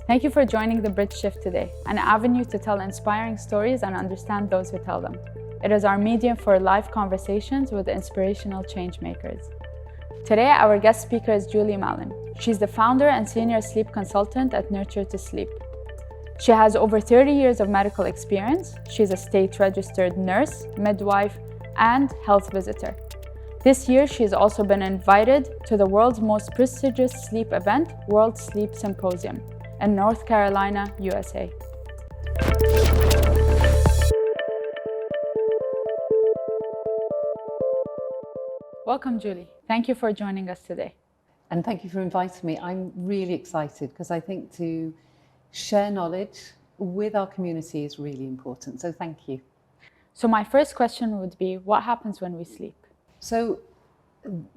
Thank you for joining The Bridge Shift today, an avenue to tell inspiring stories and understand those who tell them. It is our medium for live conversations with inspirational change makers. Today, our guest speaker is Julie Mallon. She's the founder and senior sleep consultant at Nurture to Sleep. She has over 30 years of medical experience. She's a state-registered nurse, midwife, and health visitor. This year, she's also been invited to the world's most prestigious sleep event, World Sleep Symposium, in North Carolina, USA. Welcome, Julie. Thank you for joining us today. And thank you for inviting me. I'm really excited because I think to share knowledge with our community is really important. So thank you. So my first question would be, what happens when we sleep? So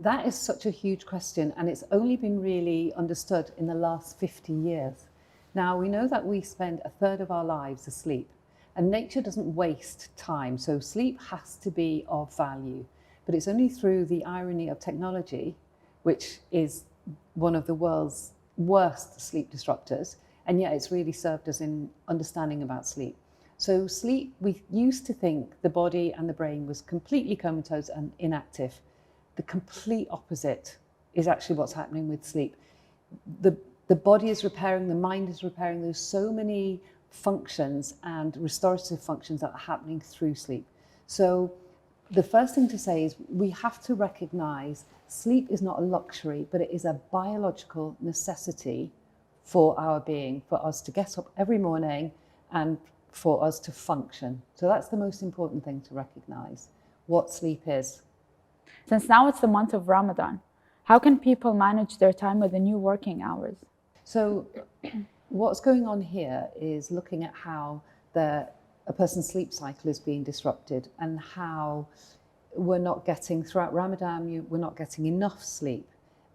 that is such a huge question, and it's only been really understood in the last 50 years. Now, we know that we spend a third of our lives asleep, and nature doesn't waste time. So sleep has to be of value. But it's only through the irony of technology, which is one of the world's worst sleep disruptors, and yet it's really served us in understanding about sleep. So sleep, we used to think the body and the brain was completely comatose and inactive. The complete opposite is actually what's happening with sleep. The body is repairing, the mind is repairing. There's so many functions and restorative functions that are happening through sleep. So the first thing to say is we have to recognize sleep is not a luxury, but it is a biological necessity for our being, for us to get up every morning and for us to function. So that's the most important thing to recognize, what sleep is. Since now it's the month of Ramadan, how can people manage their time with the new working hours? So what's going on here is looking at how a person's sleep cycle is being disrupted and how we're not getting, throughout Ramadan, we're not getting enough sleep.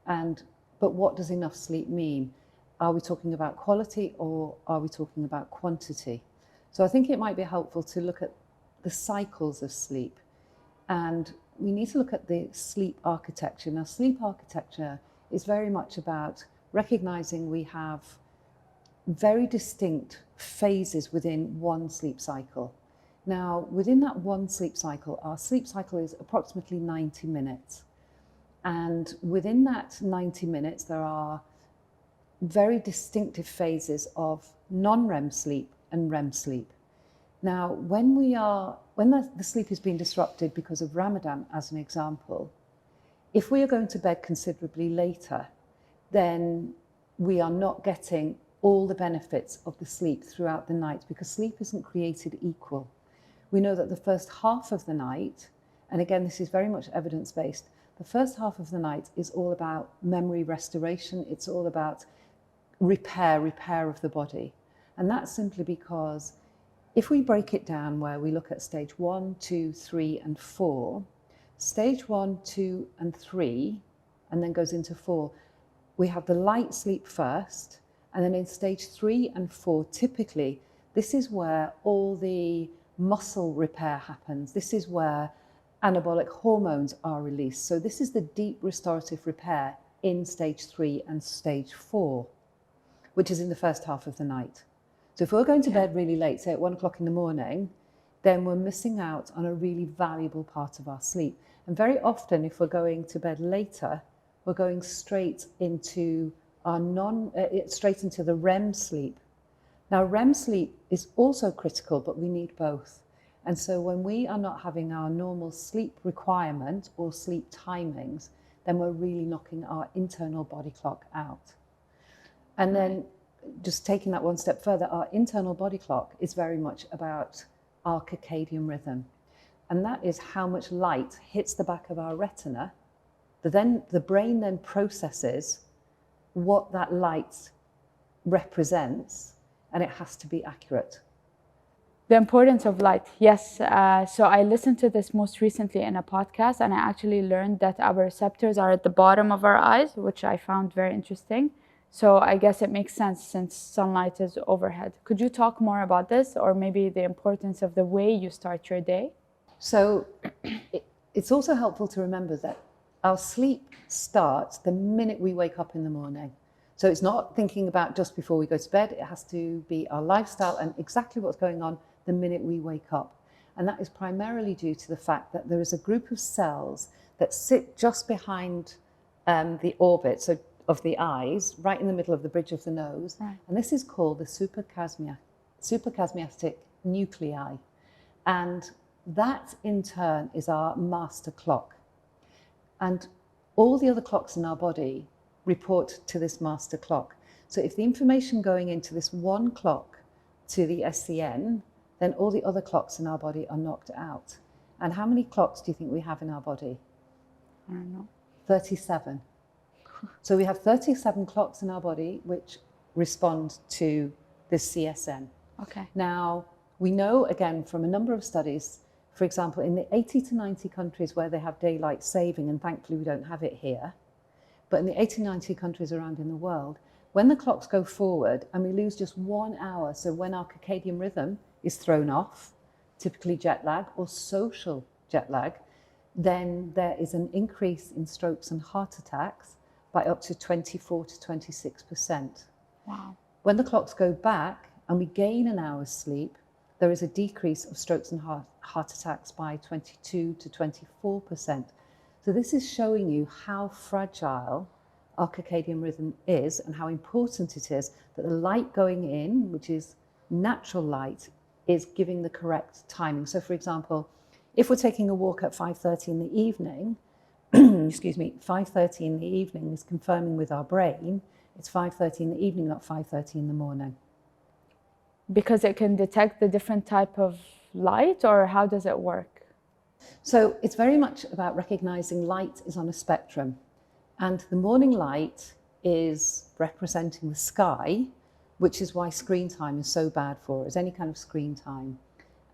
But what does enough sleep mean? Are we talking about quality or are we talking about quantity? So I think it might be helpful to look at the cycles of sleep, and we need to look at the sleep architecture. Now, sleep architecture is very much about recognizing we have very distinct phases within one sleep cycle. Now, within that one sleep cycle, our sleep cycle is approximately 90 minutes. And within that 90 minutes, there are very distinctive phases of non-REM sleep and REM sleep. Now, when the sleep is being disrupted because of Ramadan, as an example, if we are going to bed considerably later, then we are not getting all the benefits of the sleep throughout the night, because sleep isn't created equal. We know that the first half of the night, and again, this is very much evidence-based, the first half of the night is all about memory restoration. It's all about repair of the body. And that's simply because if we break it down where we look at stage 1, 2, 3, and 4, stage 1, 2, and 3, and then goes into 4, we have the light sleep first, and then in stage 3 and 4, typically, this is where all the muscle repair happens. This is where anabolic hormones are released. So this is the deep restorative repair in stage 3 and stage 4, which is in the first half of the night. So if we're going to bed really late, say at 1 o'clock in the morning, then we're missing out on a really valuable part of our sleep. And very often, if we're going to bed later, we're going straight into straight into the REM sleep. Now, REM sleep is also critical, but we need both. And so when we are not having our normal sleep requirement or sleep timings, then we're really knocking our internal body clock out. And then just taking that one step further, our internal body clock is very much about our circadian rhythm. And that is how much light hits the back of our retina. The brain then processes what that light represents, and it has to be accurate. The importance of light, yes. So I listened to this most recently in a podcast, and I actually learned that our receptors are at the bottom of our eyes, which I found very interesting. So I guess it makes sense since sunlight is overhead. Could you talk more about this, or maybe the importance of the way you start your day? So it's also helpful to remember that our sleep starts the minute we wake up in the morning. So it's not thinking about just before we go to bed, it has to be our lifestyle and exactly what's going on the minute we wake up. And that is primarily due to the fact that there is a group of cells that sit just behind the orbit so of the eyes, right in the middle of the bridge of the nose. Right. And this is called the suprachiasmatic nuclei. And that in turn is our master clock. And all the other clocks in our body report to this master clock. So if the information going into this one clock to the SCN, then all the other clocks in our body are knocked out. And how many clocks do you think we have in our body? I don't know. 37. So we have 37 clocks in our body which respond to this CSN. Okay. Now, we know again from a number of studies, for example, in the 80 to 90 countries where they have daylight saving, and thankfully we don't have it here, but in the 80, 90 countries around in the world, when the clocks go forward and we lose just 1 hour, so when our circadian rhythm is thrown off, typically jet lag or social jet lag, then there is an increase in strokes and heart attacks by up to 24 to 26%. Wow. When the clocks go back and we gain an hour's sleep, there is a decrease of strokes and heart attacks by 22 to 24%. So this is showing you how fragile our circadian rhythm is and how important it is that the light going in, which is natural light, is giving the correct timing. So for example, if we're taking a walk at 5:30 in the evening, 5:30 in the evening is confirming with our brain, it's 5:30 in the evening, not 5:30 in the morning. Because it can detect the different type of light, or how does it work? So it's very much about recognizing light is on a spectrum. And the morning light is representing the sky, which is why screen time is so bad for us, any kind of screen time.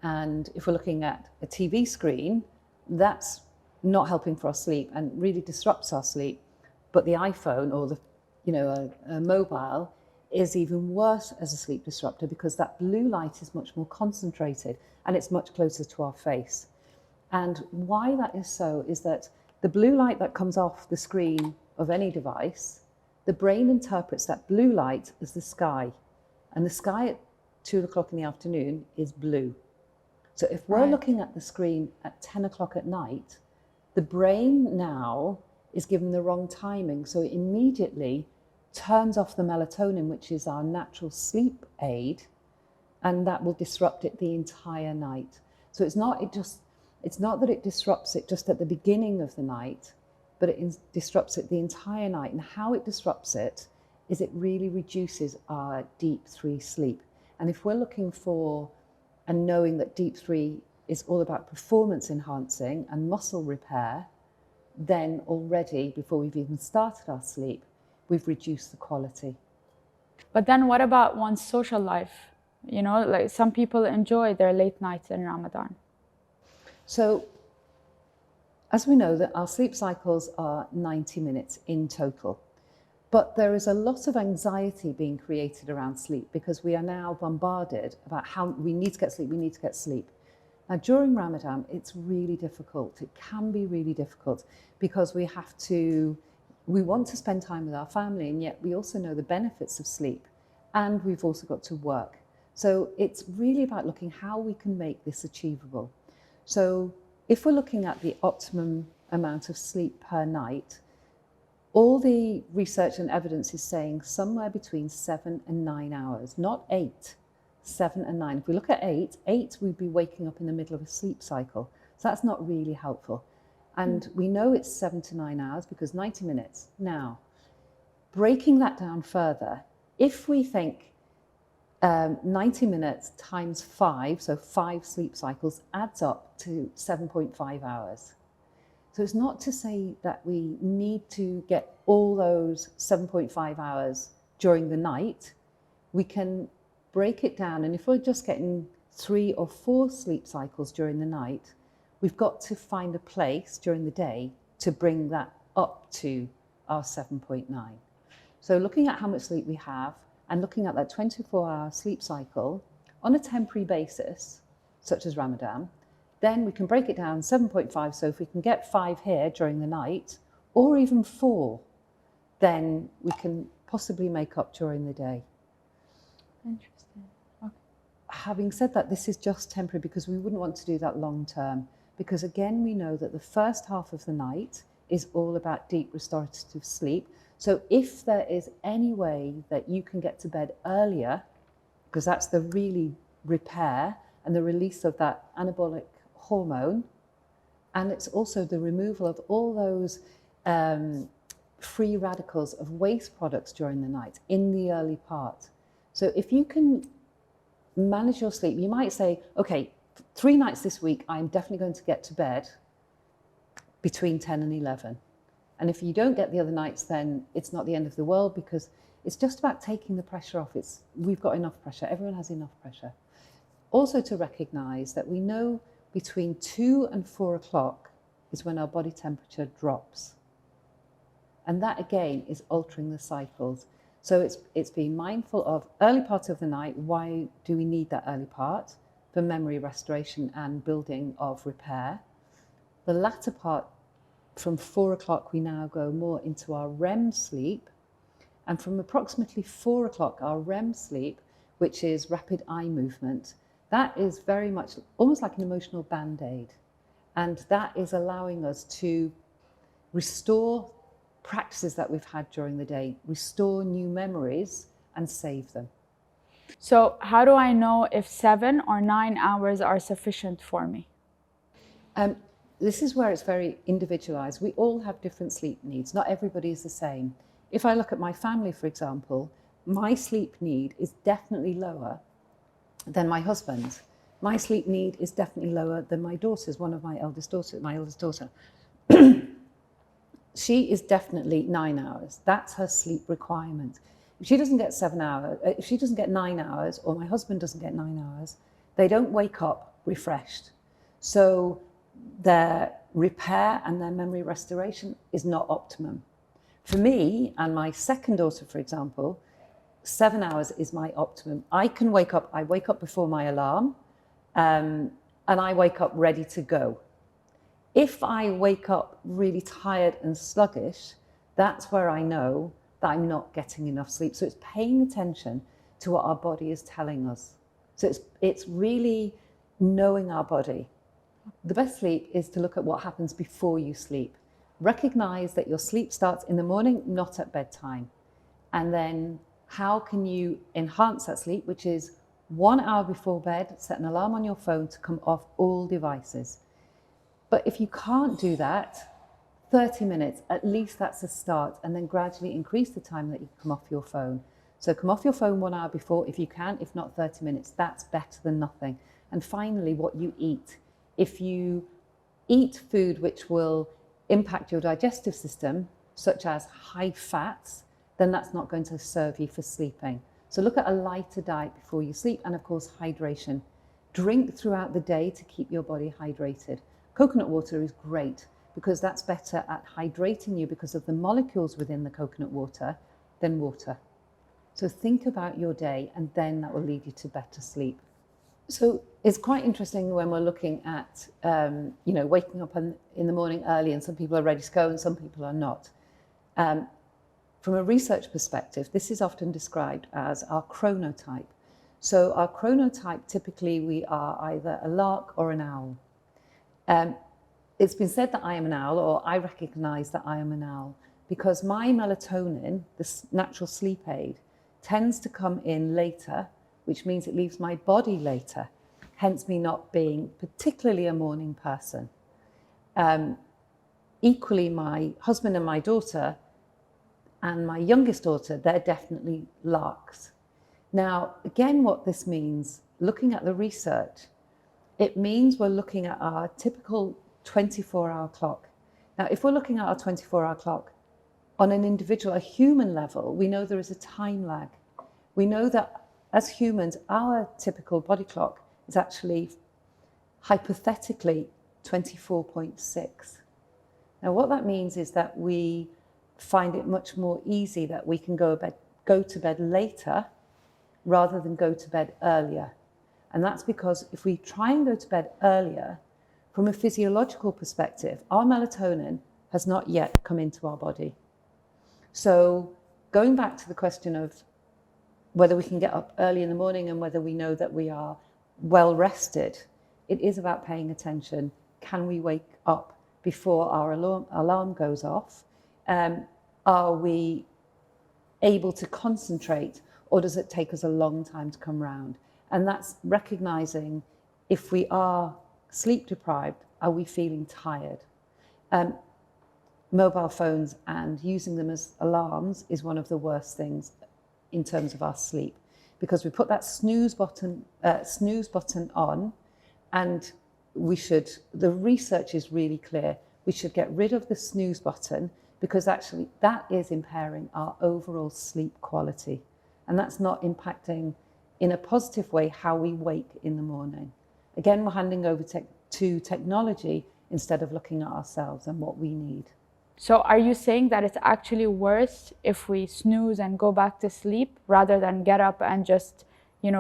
And if we're looking at a TV screen, that's not helping for our sleep and really disrupts our sleep. But the iPhone or a mobile is even worse as a sleep disruptor because that blue light is much more concentrated and it's much closer to our face. And why that is so is that the blue light that comes off the screen of any device, the brain interprets that blue light as the sky. And the sky at 2 o'clock in the afternoon is blue. So if we're looking at the screen at 10 o'clock at night, the brain now is given the wrong timing. So it immediately turns off the melatonin, which is our natural sleep aid, and that will disrupt it the entire night. So it's not that it disrupts it just at the beginning of the night, but it disrupts it the entire night. And how it disrupts it is it really reduces our deep 3 sleep. And if we're looking for and knowing that deep 3 is all about performance enhancing and muscle repair, then already before we've even started our sleep, we've reduced the quality. But then what about one's social life? Like some people enjoy their late nights in Ramadan. So, as we know that our sleep cycles are 90 minutes in total, but there is a lot of anxiety being created around sleep because we are now bombarded about how we need to get sleep, Now, during Ramadan, it's really difficult. It can be really difficult because we want to spend time with our family, and yet we also know the benefits of sleep, and we've also got to work. So it's really about looking how we can make this achievable. So if we're looking at the optimum amount of sleep per night, all the research and evidence is saying somewhere between 7 and 9 hours, not 8, 7 and 9. If we look at 8, we'd be waking up in the middle of a sleep cycle. So that's not really helpful. And we know it's 7 to 9 hours because 90 minutes. Now, breaking that down further, if we think 90 minutes times 5, so 5 sleep cycles, adds up to 7.5 hours. So it's not to say that we need to get all those 7.5 hours during the night. We can break it down, and if we're just getting 3 or 4 sleep cycles during the night, we've got to find a place during the day to bring that up to our 7.9. So looking at how much sleep we have and looking at that 24-hour sleep cycle on a temporary basis, such as Ramadan, then we can break it down 7.5. So if we can get 5 here during the night, or even 4, then we can possibly make up during the day. Interesting. Okay. Having said that, this is just temporary because we wouldn't want to do that long term. Because again, we know that the first half of the night is all about deep restorative sleep. So if there is any way that you can get to bed earlier, because that's the really repair and the release of that anabolic hormone, and it's also the removal of all those free radicals of waste products during the night in the early part. So if you can manage your sleep, you might say, okay, 3 nights this week, I'm definitely going to get to bed between 10 and 11. And if you don't get the other nights, then it's not the end of the world, because it's just about taking the pressure off. We've got enough pressure. Everyone has enough pressure. Also to recognize that we know between 2 and 4 o'clock is when our body temperature drops. And that again is altering the cycles. So it's being mindful of early part of the night. Why do we need that early part? For memory restoration and building of repair. The latter part, from 4 o'clock, we now go more into our REM sleep. And from approximately 4 o'clock, our REM sleep, which is rapid eye movement, that is very much almost like an emotional band-aid. And that is allowing us to restore practices that we've had during the day, restore new memories and save them. So how do I know if 7 or 9 hours are sufficient for me? This is where it's very individualized. We all have different sleep needs. Not everybody is the same. If I look at my family, for example, my sleep need is definitely lower than my husband's. My sleep need is definitely lower than my daughter's, my eldest daughter. She is definitely 9 hours. That's her sleep requirement. If she doesn't get 7 hours, if she doesn't get 9 hours, or my husband doesn't get 9 hours, they don't wake up refreshed. So their repair and their memory restoration is not optimum. For me and my second daughter, for example, 7 hours is my optimum. I wake up before my alarm, and I wake up ready to go. If I wake up really tired and sluggish, that's where I know that I'm not getting enough sleep. So it's paying attention to what our body is telling us. So it's really knowing our body. The best sleep is to look at what happens before you sleep. Recognize that your sleep starts in the morning, not at bedtime. And then how can you enhance that sleep, which is 1 hour before bed, set an alarm on your phone to come off all devices. But if you can't do that, 30 minutes, at least that's a start, and then gradually increase the time that you come off your phone. So come off your phone 1 hour before if you can, if not 30 minutes, that's better than nothing. And finally, what you eat. If you eat food which will impact your digestive system, such as high fats, then that's not going to serve you for sleeping. So look at a lighter diet before you sleep, and of course, hydration. Drink throughout the day to keep your body hydrated. Coconut water is great because that's better at hydrating you because of the molecules within the coconut water than water. So think about your day, and then that will lead you to better sleep. So it's quite interesting when we're looking at, waking up in the morning early, and some people are ready to go and some people are not. From a research perspective, this is often described as our chronotype. So our chronotype, typically we are either a lark or an owl. It's been said that I am an owl, or I recognize that I am an owl, because my melatonin, this natural sleep aid, tends to come in later, which means it leaves my body later, hence me not being particularly a morning person. Equally, my husband and my daughter and my youngest daughter, they're definitely larks. Now, again, what this means, looking at the research, it means we're looking at our typical 24-hour clock. Now, if we're looking at our 24-hour clock on an individual, a human level, we know there is a time lag. We know that as humans, our typical body clock is actually hypothetically 24.6. Now, what that means is that we find it much more easy that we can go to bed later rather than go to bed earlier. And that's because if we try and go to bed earlier, from a physiological perspective, our melatonin has not yet come into our body. So going back to the question of whether we can get up early in the morning and whether we know that we are well rested, it is about paying attention. Can we wake up before our alarm goes off? Are we able to concentrate, or does it take us a long time to come round? And that's recognizing if we are sleep deprived, are we feeling tired? Mobile phones and using them as alarms is one of the worst things in terms of our sleep, because we put that snooze button on, and the research is really clear, we should get rid of the snooze button, because actually that is impairing our overall sleep quality. And that's not impacting in a positive way how we wake in the morning. Again, we're handing over to technology instead of looking at ourselves and what we need. So are you saying that it's actually worse if we snooze and go back to sleep rather than get up and just,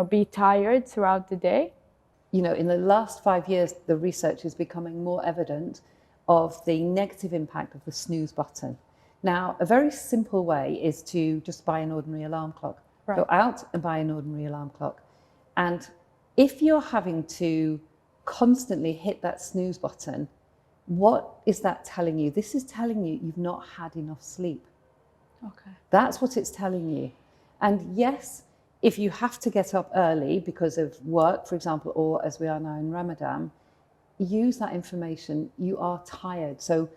be tired throughout the day? In the last 5 years, the research is becoming more evident of the negative impact of the snooze button. Now, a very simple way is to just buy an ordinary alarm clock. Right. Go out and buy an ordinary alarm clock. And if you're having to constantly hit that snooze button, what is that telling you? This is telling you you've not had enough sleep. Okay. That's what it's telling you. And yes, if you have to get up early because of work, for example, or as we are now in Ramadan, use that information. You are tired. So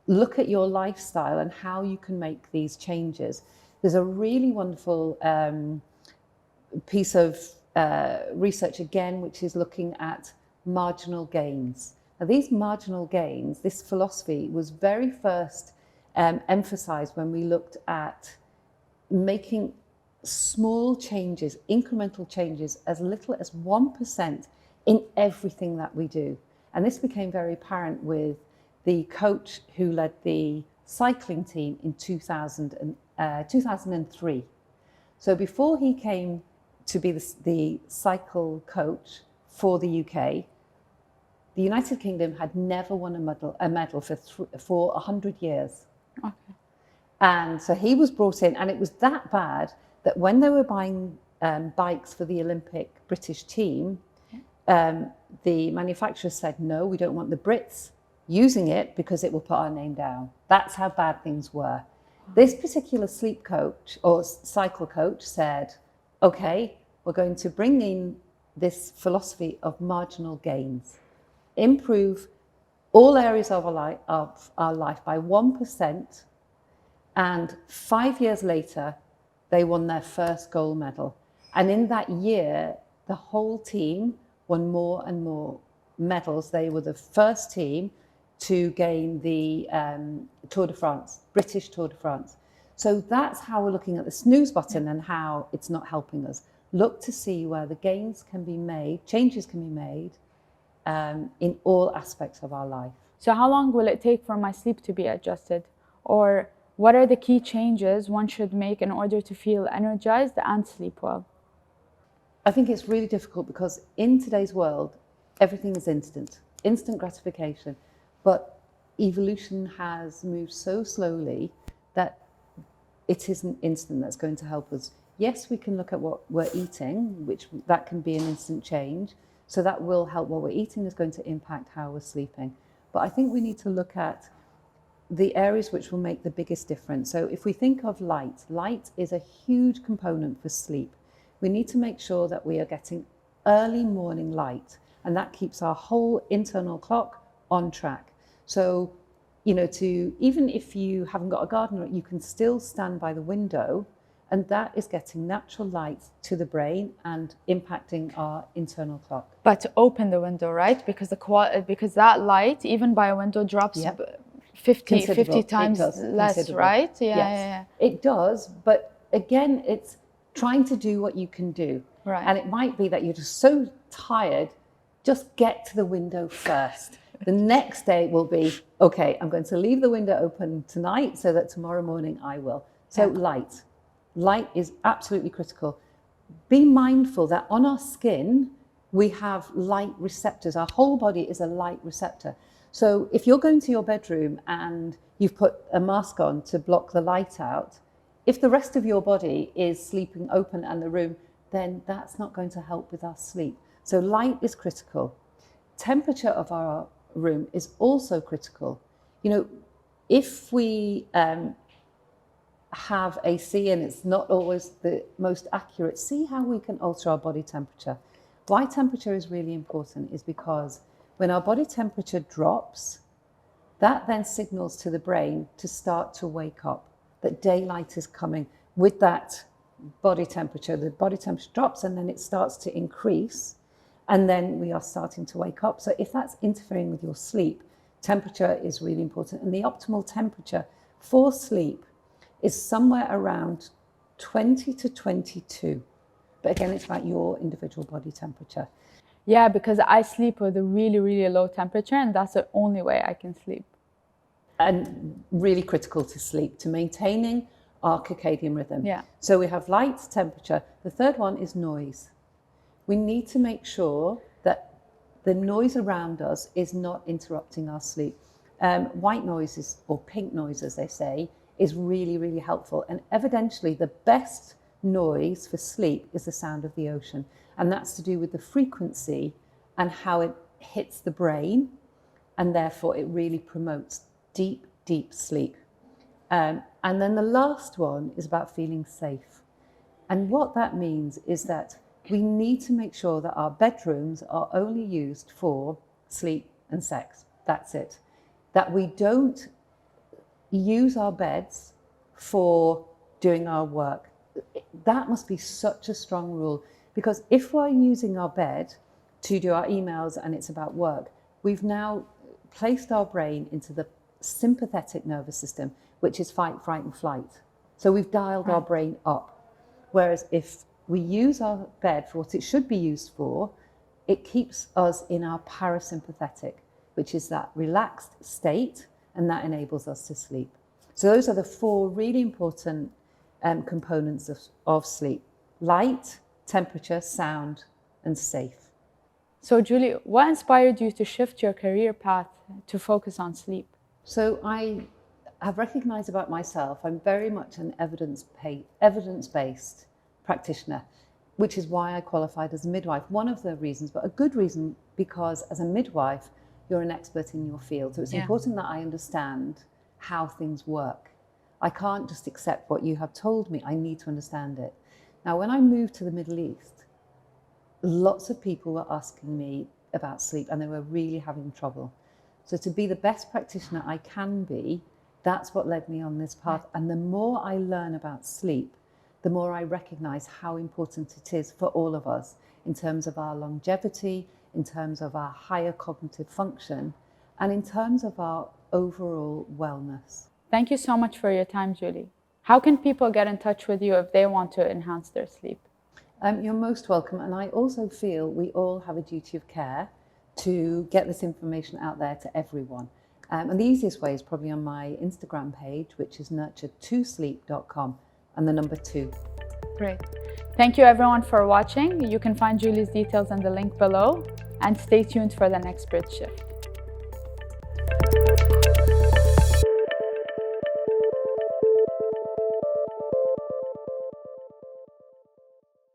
look at your lifestyle and how you can make these changes. There's a really wonderful piece of research again, which is looking at marginal gains. Now, these marginal gains, this philosophy was very first emphasized when we looked at making small changes, incremental changes, as little as 1% in everything that we do. And this became very apparent with the coach who led the cycling team in 2003. So before he came to be the cycle coach for the UK, the United Kingdom had never won a medal for 100 years. Okay. And so he was brought in, and it was that bad that when they were buying bikes for the Olympic British team, the manufacturers said, no, we don't want the Brits using it because it will put our name down. That's how bad things were. This particular sleep coach or cycle coach said, okay, we're going to bring in this philosophy of marginal gains. Improve all areas of our life by 1%, and 5 years later, they won their first gold medal. And in that year, the whole team won more and more medals. They were the first team to gain the Tour de France, British Tour de France. So that's how we're looking at the snooze button and how it's not helping us. Look to see where the gains can be made, changes can be made, in all aspects of our life. So how long will it take for my sleep to be adjusted? Or what are the key changes one should make in order to feel energized and sleep well? I think it's really difficult because in today's world, everything is instant gratification. But evolution has moved so slowly that it isn't instant that's going to help us. Yes, we can look at what we're eating, that can be an instant change. So that will help. What we're eating is going to impact how we're sleeping. But I think we need to look at the areas which will make the biggest difference. So if we think of light is a huge component for sleep. We need to make sure that we are getting early morning light, and that keeps our whole internal clock on track. So, even if you haven't got a garden, you can still stand by the window, and that is getting natural light to the brain and impacting our internal clock. But open the window, right? Because because that light, even by a window, drops 50 times less, right? Yeah. It does, but again, it's trying to do what you can do. Right. And it might be that you're just so tired, just get to the window first. The next day will be, okay, I'm going to leave the window open tonight so that tomorrow morning I will. So light is absolutely critical. Be mindful that on our skin, we have light receptors. Our whole body is a light receptor. So if you're going to your bedroom and you've put a mask on to block the light out, If the rest of your body is sleeping open and the room, then that's not going to help with our sleep. So light is critical. Temperature of our room is also critical. You know, if we have AC and it's not always the most accurate, see how we can alter our body temperature. Why temperature is really important is because when our body temperature drops, that then signals to the brain to start to wake up, that daylight is coming. With that body temperature, the body temperature drops and then it starts to increase, and then we are starting to wake up. So if that's interfering with your sleep, temperature is really important. And the optimal temperature for sleep is somewhere around 20 to 22. But again, it's about your individual body temperature. Yeah, because I sleep with a really, really low temperature, and that's the only way I can sleep. And really critical to sleep, to maintaining our circadian rhythm. Yeah. So we have light, temperature. The third one is noise. We need to make sure that the noise around us is not interrupting our sleep. White noises, or pink noise as they say, is really, really helpful. And evidentially the best noise for sleep is the sound of the ocean. And that's to do with the frequency and how it hits the brain. And therefore it really promotes deep, deep sleep. And then the last one is about feeling safe. And what that means is that we need to make sure that our bedrooms are only used for sleep and sex. That's it. That we don't use our beds for doing our work. That must be such a strong rule, because if we're using our bed to do our emails and it's about work, we've now placed our brain into the sympathetic nervous system, which is fight, fright, and flight. So we've dialed our brain up. Whereas if we use our bed for what it should be used for, it keeps us in our parasympathetic, which is that relaxed state, and that enables us to sleep. So those are the four really important components of sleep: light, temperature, sound, and safe. So Julie, what inspired you to shift your career path to focus on sleep? So I have recognized about myself, I'm very much an evidence-based practitioner, which is why I qualified as a midwife. One of the reasons, but a good reason, because as a midwife, you're an expert in your field. So it's important that I understand how things work. I can't just accept what you have told me. I need to understand it. Now, when I moved to the Middle East, lots of people were asking me about sleep and they were really having trouble. So to be the best practitioner I can be, that's what led me on this path. And the more I learn about sleep, the more I recognize how important it is for all of us in terms of our longevity, in terms of our higher cognitive function, and in terms of our overall wellness. Thank you so much for your time, Julie. How can people get in touch with you if they want to enhance their sleep? You're most welcome. And I also feel we all have a duty of care to get this information out there to everyone. And the easiest way is probably on my Instagram page, which is nurture2sleep.com, and the number 2. Great. Thank you everyone for watching. You can find Julie's details in the link below, and stay tuned for the next Bridge Shift.